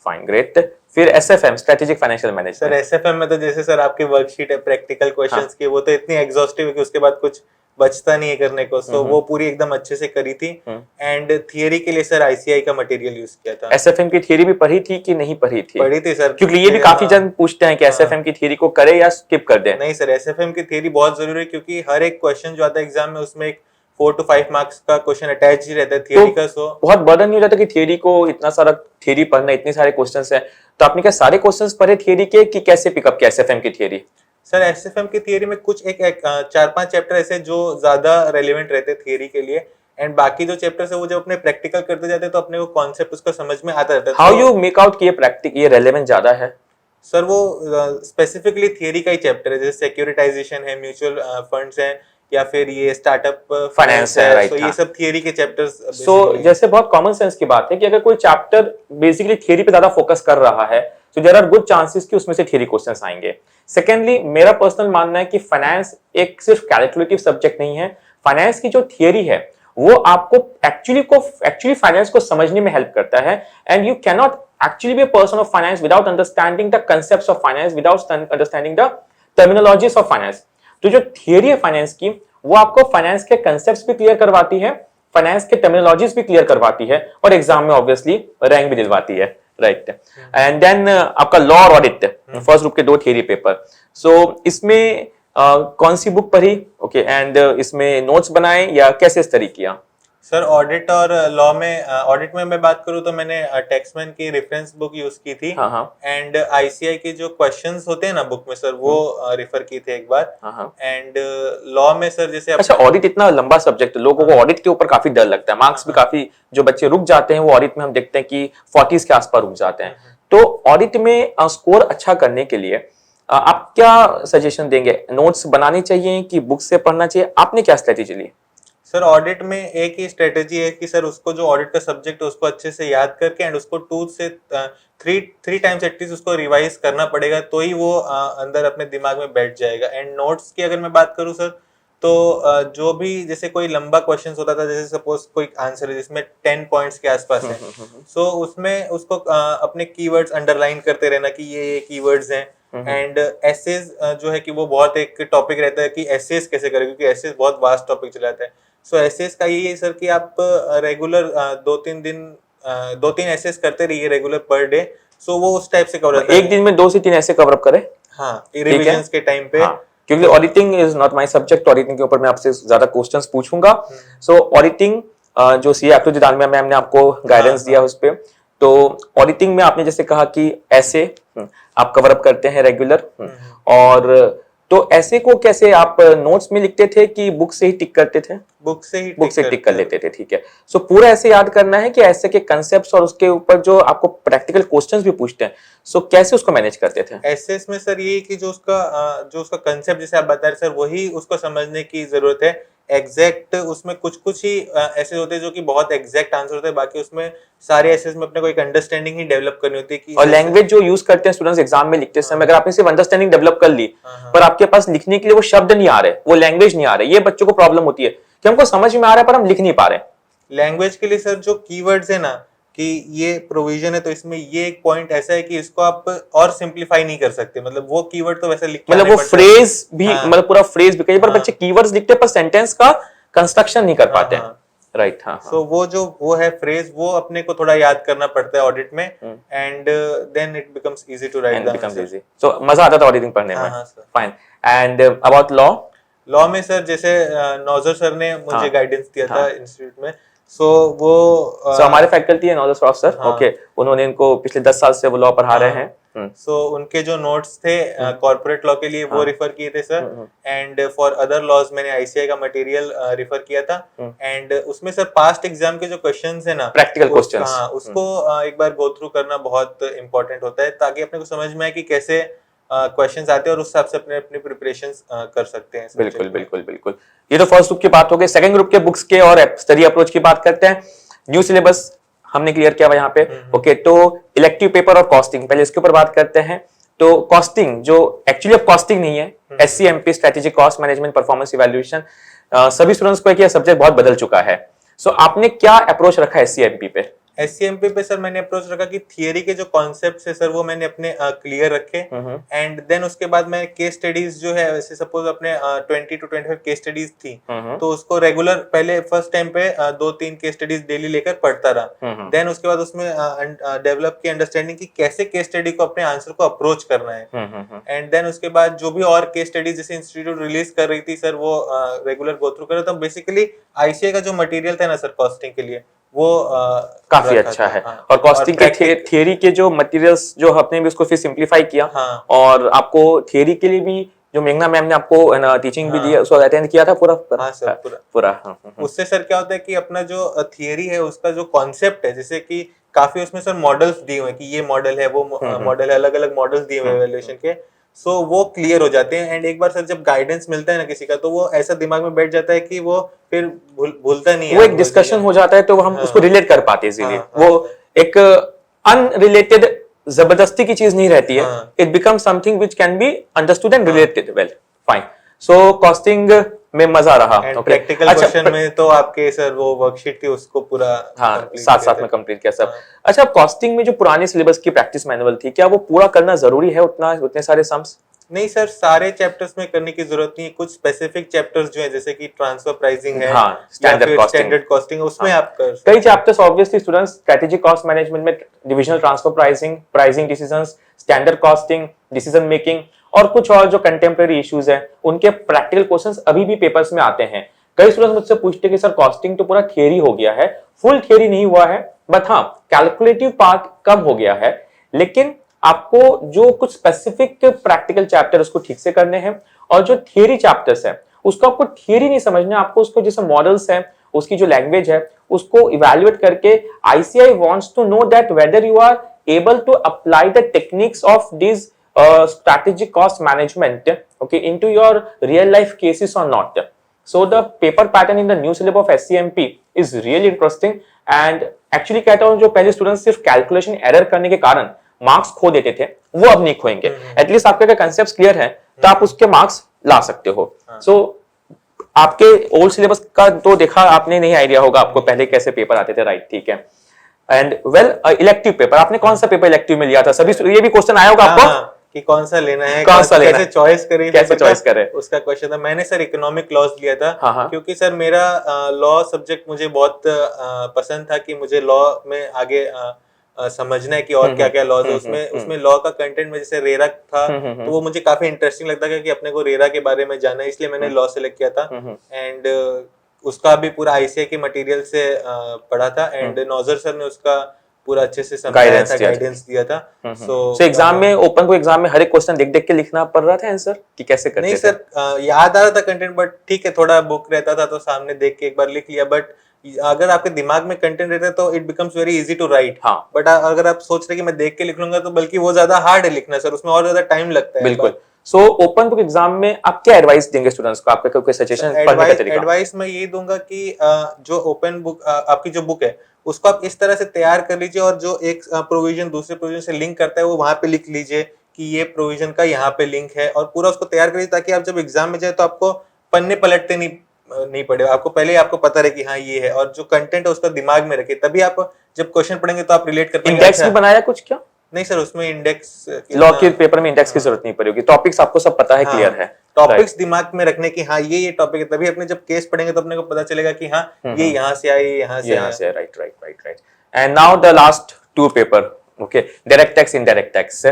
fine, great. फिर SFM, strategic financial sir management. SFM में तो जैसे सर आपकी वर्कशीट है प्रैक्टिकल क्वेश्चंस की, वो तो इतनी एग्जॉस्टिव है कि उसके बाद कुछ बचता नहीं है करने को। सो वो पूरी एकदम अच्छे से करी थी। एंड थियरी के लिए सर आईसीआई का मटेरियल यूज किया था। एसएफएम की थियरी भी पढ़ी थी कि नहीं पढ़ी थी? पढ़ी थी सर, क्योंकि ये भी काफी जन पूछते हैं कि एसएफएम की थियरी को करे या स्किप कर दे। नहीं सर, एसएफएम की थियरी बहुत जरूरी है क्योंकि हर एक क्वेश्चन जो आता है एग्जाम में उसमें एक 4 to 5 मार्क्स का क्वेश्चन अटैच ही रहता है थियरी का। सो बहुत बर्डन नहीं हो जाता कि थियरी को इतना सारा थियरी पढ़ना, इतने सारे क्वेश्चंस हैं? तो आपने क्या सारे क्वेश्चंस पढ़े थियरी के कि कैसे पिकअप किया एसएफएम की थियरी? सर एसएफएम की थियरी में कुछ एक 4-5 चैप्टर ऐसे जो ज्यादा रेलेवेंट रहते हैं थियरी के लिए। एंड बाकी जो चैप्टर्स है वो जब अपने प्रैक्टिकल करते जाते हैं तो अपने को कॉन्सेप्ट उसका समझ में आता रहता है। हाउ यू मेक आउट कि ये प्रैक्टिक ये रेलेवेंट ज्यादा है? सर वो स्पेसिफिकली थियरी का ही चैप्टर है। जैसे सिक्योरिटाइजेशन है, म्यूचुअल फंड्स है, या फिर ये स्टार्टअप फाइनेंस है। right, तो ये सब थियरी के चैप्टर्स। सो जैसे बहुत कॉमन सेंस की बात है कि अगर कोई चैप्टर बेसिकली थियरी पे ज्यादा फोकस कर रहा है तो देयर आर गुड चांसेस कि उसमें से थियरी क्वेश्चंस आएंगे। सेकेंडली, मेरा पर्सनल मानना है कि फाइनेंस एक सिर्फ कैलकुलेटिव सब्जेक्ट नहीं है। फाइनेंस की जो थियरी है वो आपको एक्चुअली फाइनेंस को समझने में हेल्प करता है। And you can not actually be a person of finance without understanding the concepts of finance, without understanding the terminologies of finance. तो जो थियरी है फाइनेंस की, वो आपको फाइनेंस के कंसेप्ट्स भी क्लियर करवाती है, फाइनेंस के टर्मिनोलॉजीज भी क्लियर करवाती है, और एग्जाम में ऑब्वियसली रैंक भी दिलवाती है। राइट, एंड देन आपका लॉ और ऑडिट, फर्स्ट ग्रुप के 2 थियरी पेपर। सो इसमें कौन सी बुक पढ़ी? ओके, एंड इसमें नोट्स बनाए या कैसे स्टडी किया? सर ऑडिट और लॉ में, ऑडिट में मैं बात करूं तो मैंने टैक्समैन की रेफरेंस बुक यूज की थी। एंड आईसीआई के जो क्वेश्चंस होते हैं ना बुक में सर, वो रेफर की थे एक बार। एंड लॉ में सर जैसे अच्छा, ऑडिट इतना लंबा सब्जेक्ट है, लोगों को ऑडिट के ऊपर काफी डर लगता है, मार्क्स भी काफी, जो बच्चे रुक जाते हैं वो ऑडिट में हम देखते हैं कि 40s के आसपास रुक जाते हैं। तो ऑडिट में स्कोर अच्छा करने के लिए आप क्या सजेशन देंगे? नोट्स बनाने चाहिए कि बुक से पढ़ना चाहिए? आपने क्या स्ट्रेटेजी ली? सर ऑडिट में एक ही स्ट्रेटेजी है कि सर उसको जो ऑडिट का सब्जेक्ट है उसको अच्छे से याद करके एंड उसको 2 से 3 टाइम्स एटलीस्ट उसको रिवाइज करना पड़ेगा, तो ही वो अंदर अपने दिमाग में बैठ जाएगा। एंड नोट्स की अगर मैं बात करूं सर, तो जो भी जैसे कोई लंबा क्वेश्चन होता था, जैसे सपोज कोई आंसर है जिसमें 10 पॉइंट्स के आसपास है, सो उसमें उसको अपने कीवर्ड्स अंडरलाइन करते रहना कि ये कीवर्ड्स हैं। एंड एसेज जो है कि वो बहुत एक टॉपिक रहता है कि एसेज कैसे करें, क्योंकि एसेज बहुत वास्ट टॉपिक चलाता है। सो एसेज का यही है सर कि आप रेगुलर 2-3 एसेज करते रहिए रेगुलर पर डे। सो वो उस टाइप से कवर होता है। एक दिन में 2 से 3 ऐसे कवर अप करें? हाँ, रिविजन्स के टाइम पे। क्योंकि auditing is not my subject, auditing के ऊपर मैं आपसे ज्यादा क्वेश्चंस पूछूंगा। सो ऑडिटिंग जो सीए एक्टिविटी दालमिया मैम ने आपको गाइडेंस दिया उस पे, तो ऑडिटिंग में आपने जैसे कहा कि ऐसे आप कवर अप करते हैं रेगुलर, और तो ऐसे को कैसे आप नोट्स में लिखते थे कि बुक से ही टिक करते थे? बुक से ही बुक से टिक कर करते लेते थे, ठीक है। सो पूरा ऐसे याद करना है कि ऐसे के कंसेप्ट्स और उसके ऊपर जो आपको प्रैक्टिकल क्वेश्चंस भी पूछते हैं, सो कैसे उसको मैनेज करते थे? एसएस में सर ये कि जो उसका कंसेप्ट जैसे आप बता रहे सर वही उसको समझने की जरूरत है। एग्जैक्ट उसमें कुछ कुछ ही ऐसे होते हैं जो कि बहुत एग्जैक्ट आंसर होते हैं, बाकी उसमें सारे एसएस में अपने को एक अंडरस्टैंडिंग ही डेवलप करनी होती है कि और लैंग्वेज जो यूज करते हैं स्टूडेंट्स एग्जाम में लिखते समय, अगर आपने सिर्फ अंडरस्टैंडिंग डेवलप कर ली पर आपके पास लिखने के लिए वो शब्द नहीं आ रहे, वो लैंग्वेज नहीं आ रहे, ये बच्चों को प्रॉब्लम होती है कि हमको समझ में आ रहा है पर हम लिख नहीं पा रहे। लैंग्वेज के लिए सर जो कीवर्ड्स है ना कि ये प्रोविजन है तो इसमें ये एक पॉइंट ऐसा है कि इसको आप और सिंपलीफाई नहीं कर सकते, मतलब वो कीवर्ड तो वैसे लिख के मतलब आने वो पड़ता है। फ्रेज भी, हाँ। मतलब पूरा फ्रेज भी, कई बार हाँ। बच्चे कीवर्ड्स लिखते हैं पर सेंटेंस का कंस्ट्रक्शन नहीं कर हाँ, पाते हैं। हाँ। राइट, हाँ हाँ। सो वो है फ्रेज, वो अपने को थोड़ा याद करना पड़ता है ऑडिट में, and then it becomes easy to write and the becomes answer. Easy, so मजा आता था ऑडिटिंग पढ़ने में। हाँ हाँ sir. Fine. And about law? Law में सर जैसे नौजर सर ने मुझे हाँ, गाइडेंस दिया था हाँ। इंस्टीट्यूट में, सो वो सो हमारे फैकल्टी है नॉलेज ऑफ सर, हाँ। ओके, उन्होंने इनको पिछले 10 साल से वो लॉ पढ़ा रहे हैं। सो उनके जो नोट्स थे कॉर्पोरेट लॉ के लिए वो हाँ। रिफर किए थे sir, and for other laws मैंने आईसीआई का मटेरियल रिफर किया था, एंड उसमें सर पास्ट एग्जाम के जो क्वेश्चंस है ना, प्रैक्टिकल क्वेश्चंस, हाँ उसको एक बार गो थ्रू करना बहुत इंपॉर्टेंट होता है ताकि अपने को समझ में आए कि कैसे क्वेश्चंस आते हैं और उस हिसाब से अपने अपनी प्रिपरेशंस कर सकते हैं बिल्कुल subject में। बिल्कुल बिल्कुल। ये तो फर्स्ट ग्रुप की बात हो गई। सेकंड ग्रुप के बुक्स के और स्टडी अप्रोच की बात करते हैं। न्यू सिलेबस हमने क्लियर किया हुआ यहाँ पे, ओके। तो इलेक्टिव पेपर और कॉस्टिंग, पहले इसके ऊपर बात करते हैं। तो कॉस्टिंग जो एक्चुअली अब कॉस्टिंग नहीं है, SCMP strategic cost management performance evaluation, सभी स्टूडेंट्स को ये सब्जेक्ट बहुत बदल चुका है। सो आपने क्या अप्रोच रखा है एससीएमपी पे? एससीएमपी पे सर मैंने अप्रोच रखा कि थियरी के जो कॉन्सेप्ट्स है सर वो मैंने अपने क्लियर रखे, एंड देन उसके बाद मैं केस स्टडीज जो है वैसे सपोज अपने 20 to 25 केस स्टडीज थी, तो उसको रेगुलर पहले फर्स्ट टाइम पे 2-3 केस स्टडीज डेली लेकर पढ़ता रहा, देन उसके बाद उसमें डेवलप की अंडरस्टैंडिंग की कैसे केस स्टडी को अपने आंसर को अप्रोच करना है, एंड देन उसके बाद जो भी और केस स्टडीज जैसे इंस्टीट्यूट रिलीज कर रही थी सर वो रेगुलर गो थ्रू कर रहा था। बेसिकली आईसीए का जो मटेरियल था ना सर कॉस्टिंग के लिए वो काफी अच्छा है। हाँ। और कॉस्टिंग के थियरी के जो मटेरियल्स जो आपने भी उसको फिर सिंपलीफाई किया, हाँ। और आपको थियरी के लिए भी जो मेघना मैम ने आपको टीचिंग भी दी है, उसको अटेंड किया था पूरा? हाँ सर पूरा। उससे सर क्या होता है कि अपना जो थियरी है उसका जो कॉन्सेप्ट है, जैसे कि काफी उसमें सर मॉडल्स दिए हुए हैं कि ये मॉडल है वो मॉडल है, अलग अलग मॉडल्स दिए हुए हैं एवेल्युएशन के, सो वो क्लियर हो जाते हैं, एंड एक बार सर जब गाइडेंस मिलता है ना किसी का तो वो ऐसा दिमाग में बैठ जाता है कि वो फिर भूलता नहीं है। वो एक डिस्कशन हो जाता है तो हम उसको रिलेट कर पाते हैं इजीली। वो एक अनरिलेटेड जबरदस्ती की चीज नहीं रहती है, it become something which can be understood and related well. Fine. So costing में मजा रहा। प्रैक्टिकल क्वेश्चन में तो आपके सर वो वर्कशीट थी उसको पूरा हाँ साथ साथ में कंप्लीट किया सब। अच्छा, कॉस्टिंग में जो पुराने सिलेबस की प्रैक्टिस मैनुअल थी, क्या वो पूरा करना जरूरी है उतने सारे सम्स? नहीं सर, सारे चैप्टर्स में करने की जरूरत नहीं है, कुछ स्पेसिफिक चैप्टर्स जो है जैसे कि ट्रांसफर प्राइसिंग है, हाँ, स्टैंडर्ड कॉस्टिंग उसमें आप कर कई chapters obviously students strategic cost management में divisional transfer pricing, pricing decisions, standard costing, decision making और कुछ और जो कंटेम्परेरी इश्यूज हैं उनके प्रैक्टिकल क्वेश्चंस अभी भी पेपर्स में आते हैं। कई स्टूडेंट्स मुझसे पूछते हैं कि सर कॉस्टिंग तो पूरा थियरी हो गया है, फुल थियरी नहीं हुआ है, बट हाँ कैलकुलेटिव पार्ट कम हो गया है, लेकिन आपको जो कुछ स्पेसिफिक प्रैक्टिकल चैप्टर उसको ठीक से करने हैं, और जो थियरी चैप्टर्स है उसको आपको थियरी नहीं समझना, आपको उसको जैसे मॉडल्स है उसकी जो लैंग्वेज है उसको इवैल्यूएट करके ICI wants to know that whether you are able to apply the techniques of this strategic cost management, okay, into your real life cases or not. So the paper pattern in the new syllabus of SCMP is really interesting, and actually कहता हूँ जो पहले students सिर्फ calculation error करने के कारण marks खो देते थे वो अब नहीं खोएंगे। एटलीस्ट आपके अगर कंसेप्ट्स क्लियर है तो आप उसके मार्क्स ला सकते हो। सो आपके ओल्ड सिलेबस का तो देखा आपने, नहीं आइडिया होगा आपको पहले कैसे पेपर आते थे, राइट? ठीक है। एंड वेल इलेक्टिव पेपर, आपने कौन सा पेपर इलेक्टिव में लिया था? सभी ये भी क्वेश्चन आया होगा आपको कि कौन सा लेना है, कौन सा लेना कैसे चॉइस करें, कैसे चॉइस करें, उसका क्वेश्चन था। मैंने सर इकोनॉमिक लॉज लिया था। हाँ। क्योंकि सर मेरा लॉ सब्जेक्ट मुझे बहुत पसंद था कि मुझे लॉ में आगे समझना है कि और क्या क्या लॉज है उसमें लॉ का कंटेंट में जैसे रेरा था तो वो मुझे काफी इंटरेस्टिंग लगता है कि अपने को रेरा के बारे में जानना है, इसलिए मैंने लॉ सेलेक्ट किया था। एंड उसका भी पूरा आईसीआई के मटेरियल से पढ़ा था, एंड नौजर सर ने उसका पूरा अच्छे से समझाया Guidance था, दिया था। गाइडेंस दिया था। सो एग्जाम में, ओपन को एग्जाम में हर एक क्वेश्चन देख देख के लिखना पड़ रहा था आंसर, कि कैसे करते नहीं थे? सर, याद आ रहा था कंटेंट, बट ठीक है, थोड़ा बुक रहता था तो सामने देख के एक बार लिख लिया। बट अगर आपके दिमाग में कंटेंट रहता है तो it becomes very easy to write. हाँ। बट अगर आप सोच रहे कि मैं देख के लिख लूंगा तो बल्कि वो ज्यादा हार्ड है लिखना सर, उसमें और ज्यादा टाइम लगता है। बिल्कुल। सो ओपन बुक एग्जाम में आप क्या एडवाइस देंगे स्टूडेंट्स को, आपका कोई सजेशन पढ़ने का तरीका? एडवाइस मैं ये दूंगा कि जो ओपन बुक आपकी जो बुक है उसको आप इस तरह से तैयार कर लीजिए, और जो एक प्रोविजन दूसरे प्रोविजन से लिंक करता है वो वहां पे लिख लीजिए कि ये प्रोविजन का यहाँ पे लिंक है, और पूरा उसको तैयार करिए ताकि आप जब एग्जाम में जाए तो आपको पन्ने पलटते नहीं पड़े, आपको पहले ही आपको पता रहे कि हाँ ये है, और जो कंटेंट है उसका दिमाग में रखिए, तभी आप जब क्वेश्चन पढ़ेंगे तो आप रिलेट कर पाएंगे। इंडेक्स भी बनाया कुछ क्या? नहीं सर, उसमें इंडेक्स लॉ के पेपर में इंडेक्स की जरूरत नहीं पड़ेगी, टॉपिक्स आपको सब पता है, क्लियर है। टॉपिक्स दिमाग में रखने की, हाँ ये टॉपिक है, तभी अपने जब केस पढ़ेंगे तो अपने को पता चलेगा कि हाँ ये यहाँ से आया, ये यहाँ से आया। Right right right right. And now the last two paper, okay, direct tax, indirect tax.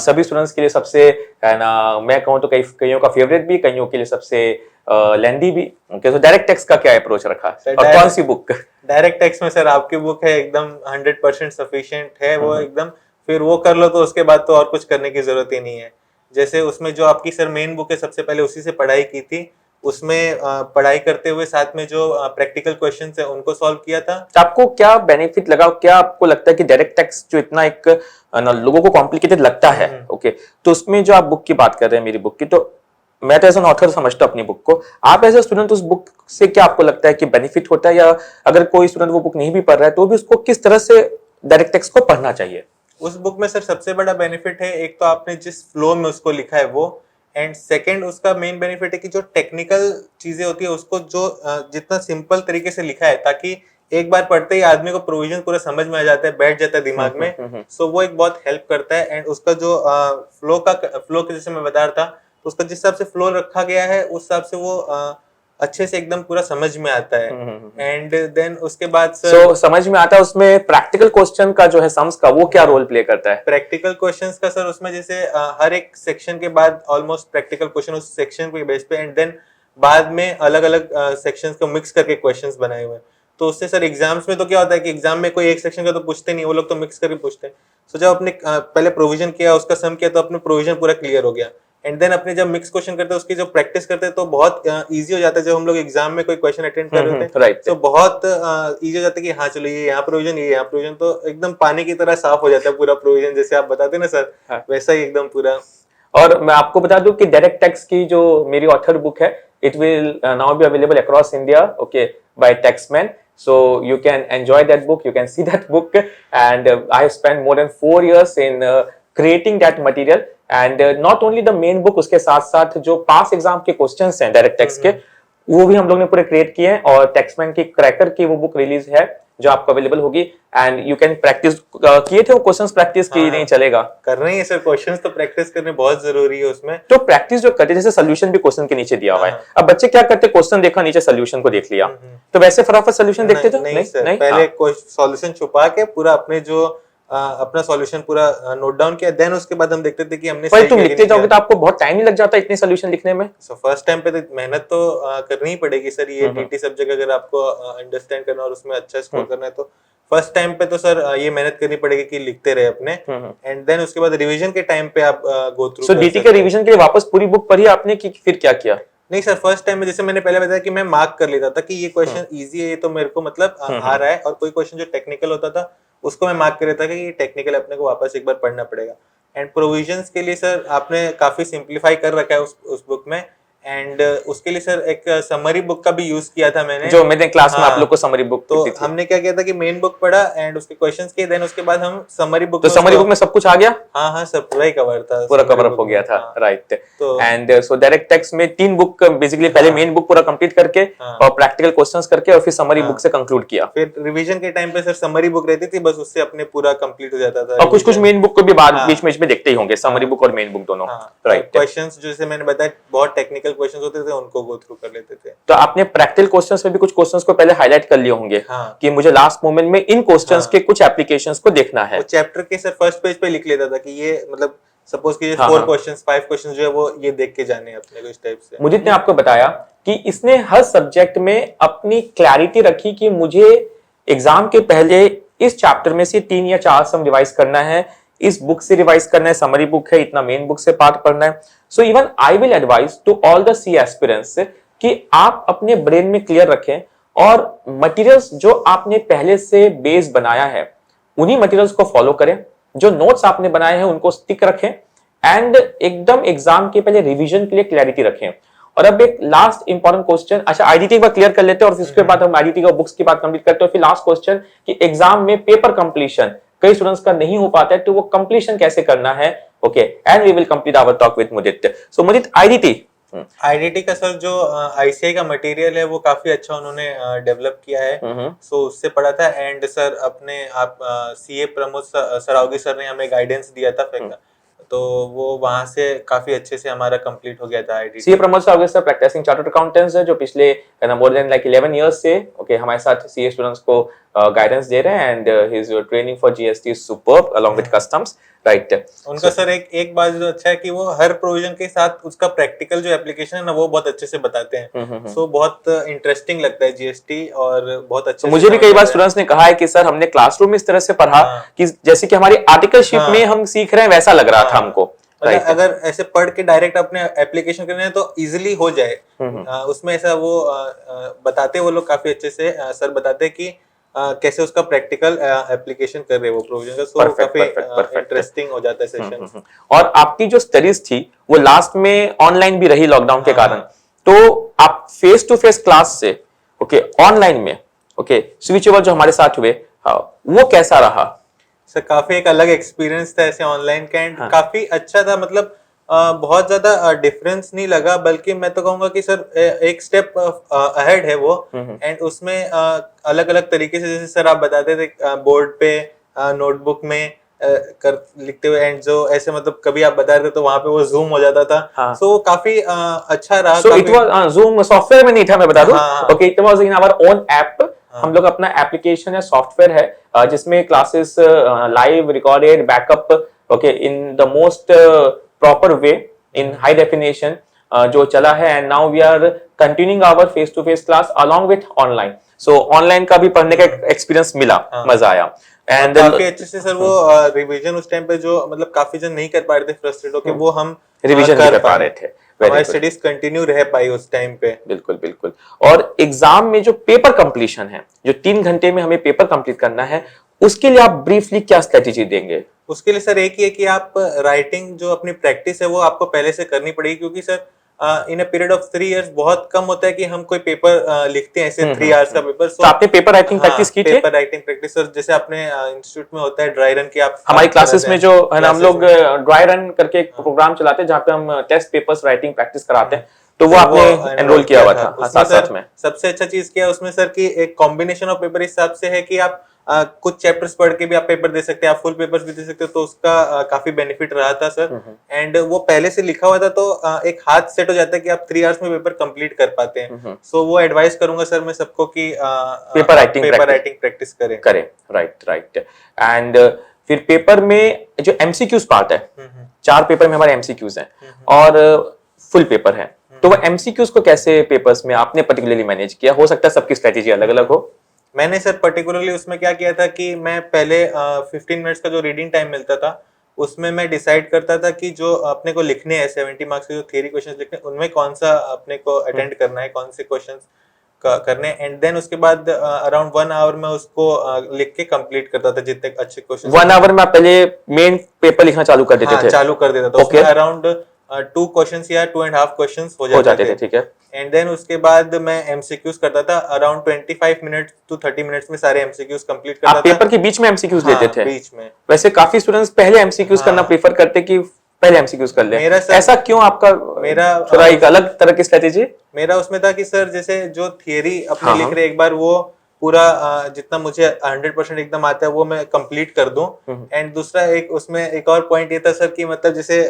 सभी स्टूडेंट्स के लिए सबसे, है ना, मैं कहूँ तो कईयों का फेवरेट भी, कईयों के लिए सबसे लेंदी भी। ओके, तो डायरेक्ट टैक्स का क्या अप्रोच रखा और कौन सी बुक? डायरेक्ट टैक्स में सर आपकी बुक है एकदम 100% सफिशिएंट है वो एकदम, फिर वो कर लो तो उसके बाद तो और कुछ करने की जरूरत ही नहीं है। जैसे उसमें जो आपकी सर मेन बुक है, सबसे पहले उसी से पढ़ाई की थी, उसमें पढ़ाई करते हुए साथ में जो प्रैक्टिकल क्वेश्चंस है उनको सॉल्व किया था। तो आपको क्या बेनिफिट लगा, क्या आपको लगता है कि डायरेक्ट टैक्स जो इतना एक लोगों को कॉम्प्लिकेटेड लगता है, ओके, तो उसमें जो आप बुक की बात कर रहे हैं, मेरी बुक की, तो मैं तो एज एन ऑथर समझता हूँ अपनी बुक को, आप एज ए स्टूडेंट उस बुक से क्या आपको लगता है कि बेनिफिट होता है, या अगर कोई स्टूडेंट वो बुक नहीं भी पढ़ रहा है तो भी उसको किस तरह से डायरेक्ट टैक्स को पढ़ना चाहिए? उस बुक में सर सबसे बड़ा बेनिफिट है, एक तो आपने जिस फ्लो में उसको लिखा है वो, एंड सेकंड उसका मेन बेनिफिट है कि जो टेक्निकल चीजें होती है उसको जो जितना सिंपल तरीके से लिखा है, ताकि एक बार पढ़ते ही आदमी को प्रोविजन पूरा समझ में आ जाता है, बैठ जाता है दिमाग में। सो वो एक बहुत हेल्प करता है। एंड उसका जो फ्लो के जैसे मैं बता रहा था, तो उसका जिस हिसाब से फ्लो रखा गया है उस हिसाब से वो अच्छे से एकदम पूरा समझ में आता है। एंड देन उसके बाद सर समझ में आता है, उसमें प्रैक्टिकल क्वेश्चन का जो है सम्स का, वो क्या रोल प्ले करता है? प्रैक्टिकल क्वेश्चंस का सर उसमें जैसे हर एक सेक्शन के बाद ऑलमोस्ट प्रैक्टिकल क्वेश्चन उस सेक्शन के बेस पे, एंड देन बाद में अलग अलग सेक्शंस को मिक्स करके क्वेश्चंस बनाए हुए हैं। तो उससे सर एग्जाम्स में तो क्या होता है कि एग्जाम में कोई एक सेक्शन का तो पूछते नहीं, वो लोग तो मिक्स करके पूछते हैं। तो जब अपने पहले प्रोविजन किया, उसका सम किया, तो अपने प्रोविजन पूरा क्लियर हो गया। एंड देन अपने जब मिक्स क्वेश्चन करते हैं उसकी जो प्रैक्टिस करते हैं तो बहुत इजी हो जाता है। जब हम लोग एग्जाम में कोई क्वेश्चन अटेंड कर रहे थे तो बहुत इजी हो जाता है कि हाँ चलो ये यहाँ प्रोविजन, ये यहाँ प्रोविजन, तो एकदम पानी की तरह साफ हो जाता है पूरा प्रोविजन, जैसे आप बताते ना सर, वैसा ही एकदम पूरा। और मैं आपको बता दूं कि डायरेक्ट टैक्स की जो मेरी ऑथर बुक है, it will now be available across India, okay, by Taxmann. So you can enjoy that book, you can see that book, and I have spent more than 4 years in creating that material. And not only the main book, उसके साथ साथ जो पास exam के questions हैं direct tax के, वो भी हम लोग ने पूरे क्रिएट किए हैं, और टैक्समैन की क्रैकर की वो बुक रिलीज है जो आपको अवेलेबल होगी, एंड यू कैन प्रैक्टिस। किए थे वो क्वेश्चंस प्रैक्टिस की? नहीं चलेगा, कर रहे हैं सर, क्वेश्चंस तो प्रैक्टिस करने बहुत जरूरी है उसमें। तो प्रैक्टिस जो करते, जैसे सोल्यूशन भी क्वेश्चन के नीचे दिया हुआ है, अब बच्चे क्या करते, क्वेश्चन देखा, नीचे सोल्यूशन को देख लिया, तो वैसे फटाफट सोल्यूशन देखते थे? नहीं सर, पहले सॉल्यूशन छुपा के पूरा अपने जो अपना सॉल्यूशन पूरा नोट डाउन किया, देन उसके बाद हम देखते थे कि हमने सही तुम लिखते जाओगे तो आपको बहुत टाइम ही लग जाता है इतने सॉल्यूशन लिखने में। सो फर्स्ट टाइम पे तो मेहनत तो करनी ही पड़ेगी सर, ये टीटी सब्जेक्ट अगर आपको अंडरस्टैंड करना और उसमें अच्छा स्कोर करना है तो फर्स्ट टाइम पे तो सर ये मेहनत करनी पड़ेगी कि लिखते रहे अपने, एंड देन उसके बाद रिवीजन के टाइम पे आप गो थ्रू। सो डीटी के रिवीजन के लिए वापस पूरी बुक पढ़ी आपने कि फिर क्या किया? नहीं सर, फर्स्ट टाइम में जैसे मैंने पहले बताया कि मैं मार्क कर लेता था कि ये क्वेश्चन इजी है, ये तो मेरे को मतलब आ रहा है, और कोई क्वेश्चन जो टेक्निकल होता था उसको मैं मार्क कर लेता कि ये टेक्निकल अपने को वापस एक बार पढ़ना पड़ेगा। एंड प्रोविजंस के लिए सर आपने काफी सिंप्लीफाई कर रखा है उस बुक में, एंड उसके लिए सर एक समरी बुक का भी यूज किया था मैंने, जो मैंने क्लास में आप लोग को समरी बुक तो हमने क्या किया था कि मेन बुक पढ़ा एंड उसके क्वेश्चंस किए, देन उसके बाद हम समरी बुक, तो समरी बुक में सब कुछ आ गया? हाँ सर, पूरा ही कवर था, पूरा कवर अप हो गया था, right. And so direct tax में 3 बुक बेसिकली, पहले मेन बुक पूरा कंप्लीट करके और प्रैक्टिकल क्वेश्चंस करके और फिर समरी बुक से कंक्लूड किया। फिर रिवीजन के टाइम पे सर समरी बुक रहती थी, बस उससे अपने पूरा कंप्लीट हो जाता था। और कुछ कुछ मेन बुक को भी बाद बीच में देखते ही होंगे, समरी बुक और मेन बुक दोनों, राइट। क्वेश्चंस जैसे मैंने बताया बहुत टेक्निकल क्वेश्चंस होते थे, उनको गो थ्रू कर लेते थे। तो आपने प्रैक्टिकल क्वेश्चंस में भी कुछ क्वेश्चंस को पहले हाईलाइट कर लिए होंगे कि मुझे लास्ट मोमेंट में इन क्वेश्चंस के कुछ एप्लीकेशंस को देखना है। वो चैप्टर के सर फर्स्ट पेज पे लिख लेता था कि ये मतलब सपोज कि ये 4 क्वेश्चंस 5 क्वेश्चंस जो है वो ये देख के जाने अपने को, इस टाइप से। मुदित ने आपको बताया कि इसने हर सब्जेक्ट में अपनी क्लैरिटी रखी कि मुझे एग्जाम के पहले इस चैप्टर में से 3 या 4 सम रिवाइज करना है, इस बुक से रिवाइज करना है, समरी बुक है, इतना मेन बुक से पार्ट पढ़ना है। So even I will advise to all the C aspirants कि आप अपने ब्रेन में क्लियर रखें और मटेरियल्स जो आपने पहले से बेस बनाया है उन्हीं मटेरियल्स को फॉलो करें, जो नोट्स आपने बनाए हैं उनको स्टिक रखें एंड एकदम एग्जाम के पहले रिवीजन के लिए क्लैरिटी रखें। और अब एक लास्ट इंपॉर्टेंट क्वेश्चन, अच्छा आईडीटी का क्लियर कर लेते हैं और फिर उसके बाद हम आईडीटी का बुक्स की बात कंप्लीट करते हैं। फिर लास्ट क्वेश्चन कि एग्जाम में पेपर कंप्लीशन कई स्टूडेंट्स का नहीं हो पाता है, तो वो कंप्लीशन कैसे करना है। Okay, and we will complete our talk with Mudit. So Mudit, IDT IDT का सर जो आईसीआई का मटेरियल है वो काफी अच्छा उन्होंने डेवलप किया है, सो उससे पढ़ा था। एंड सर अपने आप सीए प्रमोद सरावगी सर ने हमें गाइडेंस दिया था, तो वो वहां से काफी अच्छे से हमारा कंप्लीट हो गया था IDT. CA Pramod Saraogi sir practising chartered accountants है जो पिछले मोर देन लाइक 11 इयर्स से ओके हमारे साथ सीए स्टूडेंट्स को गाइडेंस दे रहे हैं and his training for GST is superb along with customs, right. उनका सर एक बात जो अच्छा है कि वो हर प्रोविजन के साथ उसका प्रैक्टिकल जो एप्लीकेशन है ना वो बहुत अच्छे से बताते हैं, सो बहुत इंटरेस्टिंग लगता है जीएसटी और बहुत अच्छे। मुझे भी कई बार स्टूडेंट्स ने कहा है कि सर हमने क्लासरूम में इस तरह से पढ़ा कि जैसे कि हमारी आर्टिकलशिप में हम सीख रहे हैं वैसा लग रहा था हमको। अगर ऐसे पढ़ के डायरेक्ट अपने एप्लीकेशन करने तो इजीली हो जाए, उसमें ऐसा वो बताते वो लोग काफी अच्छे से सर बताते कि कैसे उसका प्रैक्टिकल एप्लीकेशन कर रहे हैं वो प्रोविजन का, सो काफी इंटरेस्टिंग हो जाता है सेशन। और आपकी जो स्टडीज थी वो लास्ट में ऑनलाइन भी रही लॉकडाउन के कारण, तो आप फेस टू फेस क्लास से ओके ऑनलाइन में ओके स्विच ओवर जो हमारे साथ हुए वो कैसा रहा? सर काफी एक अलग एक्सपीरियंस था ऐसे ऑनलाइन का, एंड काफी अच्छा था, मतलब बहुत ज्यादा डिफरेंस नहीं लगा, बल्कि मैं तो कहूंगा कि सर एक स्टेप अहेड है वो। एंड उसमें अलग अलग तरीके से जैसे सर आप बताते थे बोर्ड पे नोटबुक में कर लिखते हुए, एंड जो ऐसे मतलब कभी आप बता रहे थे तो वहां पे वो जूम हो जाता था, सो काफी अच्छा रहा। सो इट वाज जूम सॉफ्टवेयर में नहीं था, मैं बता दूं, okay it was in our own app. हम लोग अपना एप्लीकेशन या सॉफ्टवेयर है जिसमें classes live recorded backup okay in the most proper way in high definition जो चला है। And now we are continuing our face to face class along with online. सो ऑनलाइन का भी पढ़ने का एक्सपीरियंस मिला, मजा आया। एंड काफी अच्छे से सर वो रिवीजन उस टाइम पे जो मतलब काफी जन नहीं कर पा रहे थे फ्रस्ट्रेट होके, वो हम रिवीजन कर पा रहे थे, हमारी स्टडीज कंटिन्यू रह पाई उस टाइम पे। बिल्कुल बिल्कुल। और एग्जाम में जो पेपर कंप्लीशन है, जो 3 घंटे में हमें पेपर कंप्लीट करना है, उसके लिए आप ब्रीफली क्या स्ट्रेटेजी देंगे? उसके लिए सर एक ही है कि आप राइटिंग जो अपनी प्रैक्टिस है वो आपको पहले से करनी पड़ेगी, क्योंकि sir in a period of 3 years बहुत कम होता है कि हम कोई पेपर लिखते हैं ऐसे 3 आवर्स का पेपर। तो आपने पेपर राइटिंग प्रैक्टिस की थी? पेपर राइटिंग प्रैक्टिस सर जैसे अपने इंस्टीट्यूट में होता है ड्राई रन की, आप हमारी क्लासेस में जो है ना हम लोग ड्राई रन करके एक प्रोग्राम चलाते हैं जहाँ पे हम टेस्ट पेपर्स राइटिंग प्रैक्टिस कराते हैं, तो वो आपने एनरोल किया हुआ था साथ साथ में। सबसे अच्छा चीज क्या है उसमें सर की एक कॉम्बिनेशन ऑफ पेपर इस हिसाब से है कि आप कुछ चैप्टर्स पढ़ के भी आप पेपर दे सकते हैं, आप फुल पेपर्स भी दे सकते हो, तो उसका काफी बेनिफिट रहा था सर। एंड वो पहले से लिखा हुआ था तो एक हाथ सेट हो जाता है कि आप 3 आवर्स में पेपर कंप्लीट कर पाते हैं। सो वो एडवाइस करूंगा सर मैं सबको कि पेपर राइटिंग प्रैक्टिस करें। राइट। एंड फिर पेपर में जो एमसीक्यूज पार्ट है, 4 पेपर में हमारे एमसीक्यूज हैं और फुल पेपर है, तो वो एमसीक्यूज को कैसे पेपर्स में आपने पर्टिकुलरली मैनेज किया? हो सकता है सबकी स्ट्रेटेजी अलग अलग हो। मैंने सर पर्टिकुलरली उसमें क्या किया था कि मैं पहले 15 मिनट्स का जो रीडिंग टाइम मिलता था उसमें मैं डिसाइड करता था कि जो अपने को लिखने हैं 70 मार्क्स के जो थियरी क्वेश्चंस लिखने हैं उनमें कौन सा अपने को अटेंड करना है, कौन से क्वेश्चंस करने, एंड देन उसके बाद अराउंड 1 आवर में उसको लिख के कंप्लीट करता था जितने अच्छे क्वेश्चन। 1 आवर में आप पहले मेन पेपर लिखना चालू कर देते थे? चालू कर देता था। उसमें अराउंड 2 क्वेश्चंस या 2.5 क्वेश्चंस हो जाते थे, ठीक है। एंड देन उसके बाद मैं एमसीक्यूज करता था अराउंड 25 मिनट्स टू 30 मिनट्स में सारे एमसीक्यूज कंप्लीट करता था। आप पेपर के बीच में एमसीक्यूज लेते थे? बीच में। वैसे काफी स्टूडेंट्स पहले एमसीक्यूज करना प्रेफर करते कि पहले एमसीक्यूज कर ले, ऐसा क्यों आपका? मेरा थोड़ा एक अलग तरह की स्ट्रेटेजी मेरा उसमें था कि सर जैसे जो थियरी अपने लिख रहे एक बार वो पूरा जितना मुझे 100% एकदम आता है वो मैं कंप्लीट कर दूं। एंड दूसरा एक उसमें एक और पॉइंट ये था सर कि मतलब जैसे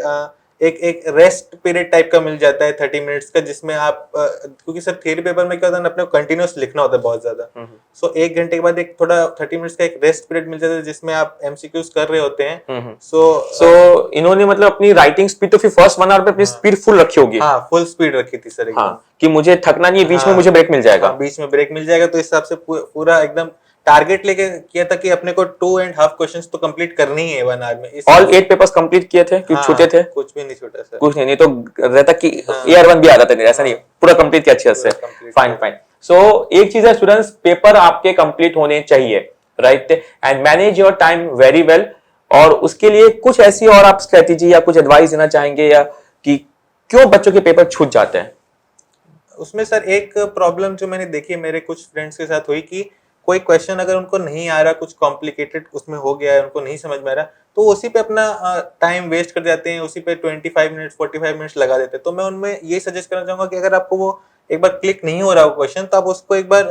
एक रेस्ट पीरियड टाइप का मिल जाता है 30 मिनट्स का, जिसमें आप क्योंकि सर थियरी पेपर में क्या होता है अपने कंटिन्यूअस लिखना होता है बहुत ज्यादा, सो 1 घंटे के बाद एक थोड़ा 30 मिनट्स का एक रेस्ट पीरियड मिल जाता है जिसमें आप एमसीक्यूज कर रहे होते हैं। सो इन्होंने मतलब अपनी राइटिंग स्पीड तो फिर फर्स्ट 1 आवर पे अपनी स्पीड फुल रखी होगी? हाँ, फुल स्पीड रखी थी सर एकदम। कि मुझे थकना नहीं है, बीच में मुझे ब्रेक मिल जाएगा। बीच में ब्रेक मिल जाएगा, तो इस हिसाब से पूरा एकदम टारगेट लेके किया था कि अपने को 2.5 क्वेश्चंस तो कंप्लीट करनी ही है 1 आवर में। ऑल 8 पेपर्स कंप्लीट किए थे कि हाँ, छूटे थे? कुछ भी नहीं छूटा सर। कुछ नहीं तो रहता कि हाँ, AR1 भी आ जाता नहीं, ऐसा नहीं, हाँ, पूरा कंप्लीट किया अच्छे से। पूरा complete फाइन किया। फाइन। सो एक चीज है स्टूडेंट्स, पेपर आपके कंप्लीट होने चाहिए, right, and manage your time very well. और उसके लिए कुछ ऐसी और आप स्ट्रेटेजी या कुछ एडवाइस देना चाहेंगे, या कि क्यों बच्चों के पेपर छूट जाते हैं? उसमें सर एक प्रॉब्लम जो मैंने देखी है मेरे कुछ फ्रेंड्स के साथ हुई कि कोई क्वेश्चन अगर उनको नहीं आ रहा, कुछ कॉम्प्लिकेटेड उसमें हो गया है, उनको नहीं समझ में आ रहा, तो उसी पे अपना टाइम वेस्ट कर जाते हैं, उसी पे 25 मिनट्स 45 मिनट्स लगा देते हैं। तो मैं उनमें ये सजेस्ट करना चाहूंगा कि अगर आपको वो एक बार क्लिक नहीं हो रहा हो क्वेश्चन, तो आप उसको एक बार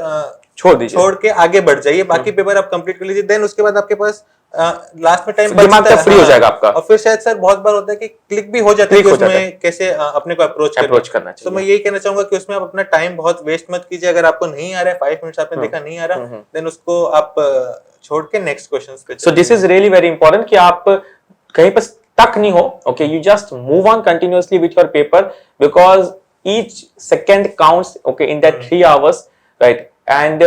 छोड़ दीजिए, छोड़ के आगे बढ़ जाइए, बाकी पेपर आप कंप्लीट कर लीजिए। देन उसके बाद आपके पास लास्ट में टाइम दिमाग का फ्री हो जाएगा आपका। और फिर शायद सर बहुत बार होता है कि क्लिक भी हो जाता है कि उसमें कैसे अपने को अप्रोच करना तो चाहिए। मैं यही कहना चाहूंगा कि उसमें आप अपना टाइम बहुत वेस्ट मत कीजिए। अगर आपको नहीं आ रहा है, 5 मिनट्स आपने देखा नहीं आ रहा, देन उसको आप छोड़ के नेक्स्ट क्वेश्चंस पे so this is really very important कि आप कहीं पर stuck नहीं हो, okay, you just move on continuously with your paper, because each second counts, okay, in that 3 hours, right. And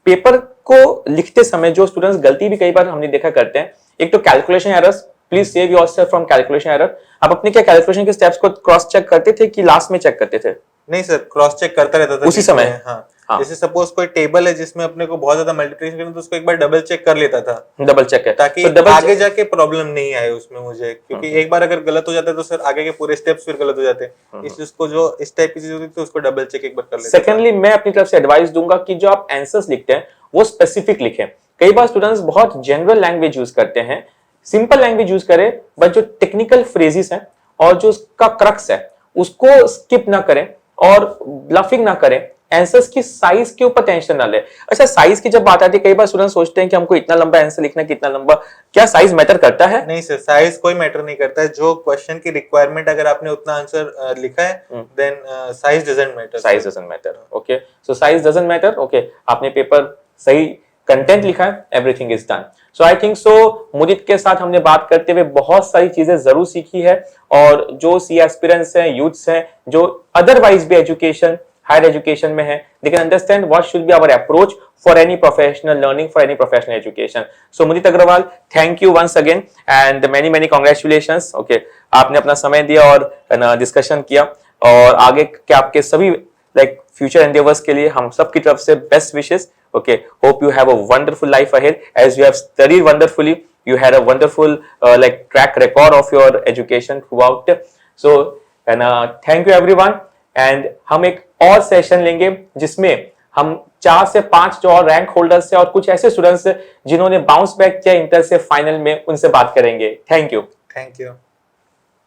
paper को लिखते समय जो स्टूडेंट्स गलती भी कई बार हमने देखा करते हैं, एक तो calculation errors, please save yourself from calculation error. आप अपने क्या कैलकुलेशन के स्टेप्स को क्रॉस चेक करते थे कि लास्ट में चेक करते थे? नहीं सर, क्रॉस चेक करता रहता था उसी समय? हाँ। हाँ। जैसे सपोज कोई टेबल है जिसमें अपने को बहुत ज्यादा मल्टीप्लिकेशन करना, तो उसको एक बार डबल चेक कर लेता था, डबल चेक है, ताकि so double आगे check- जाके प्रॉब्लम नहीं आए उसमें मुझे, क्योंकि एक बार अगर गलत हो जाता है तो सर आगे के पूरे स्टेप्स फिर गलत हो जाते हैं। इसलिए उसको जो इस टाइप की चीज होती थी उसको डबल चेक एक बार कर लेता था। सेकेंडली मैं अपनी तरफ से एडवाइस दूंगा कि जो आप आंसर्स लिखते हैं वो स्पेसिफिक लिखें। कई बार स्टूडेंट्स बहुत जनरल लैंग्वेज यूज करते हैं, सिंपल लैंग्वेज यूज करें, बट जो टेक्निकल फ्रेजेस हैं और जो उसका क्रक्स है उसको स्किप ना करें और ब्लफिंग ना करें। आंसर्स की साइज के ऊपर टेंशन ना ले। अच्छा, साइज की जब बात आती है, कई बार स्टूडेंट सोचते हैं कि हमको इतना लंबा आंसर लिखना है, कितना लंबा, क्या साइज मैटर करता है? नहीं सर, साइज कोई मैटर नहीं करता है। जो क्वेश्चन की रिक्वायरमेंट, अगर आपने उतना आंसर लिखा है, then size doesn't matter. Size doesn't matter, okay, so size doesn't matter, okay, आपने पेपर सही कंटेंट लिखा है, everything is done. So I think so Mudit के साथ हमने बात करते हुए बहुत सारी चीजें जरूर सीखी है, और जो सी एस्पिरेंट्स हैं, यूथ्स हैं, जो अदरवाइज भी एजुकेशन, हायर एजुकेशन में है, they can understand what should be our approach for any professional learning, for any professional education. So Mudit Agrawal, thank you once again and many congratulations. Okay, आपने अपना समय दिया और discussion किया, और आगे के आपके सभी like future endeavors के लिए हम सब की तरफ से best wishes. Okay, hope you have a wonderful life ahead as you have studied wonderfully. You had a wonderful like track record of your education throughout. So and thank you everyone. And हम एक और session लेंगे जिसमें हम 4 से 5 जो और rank holders हैं और कुछ ऐसे स्टूडेंट्स जिन्होंने बाउंस बैक किया इंटर से फाइनल में, उनसे बात करेंगे। Thank you.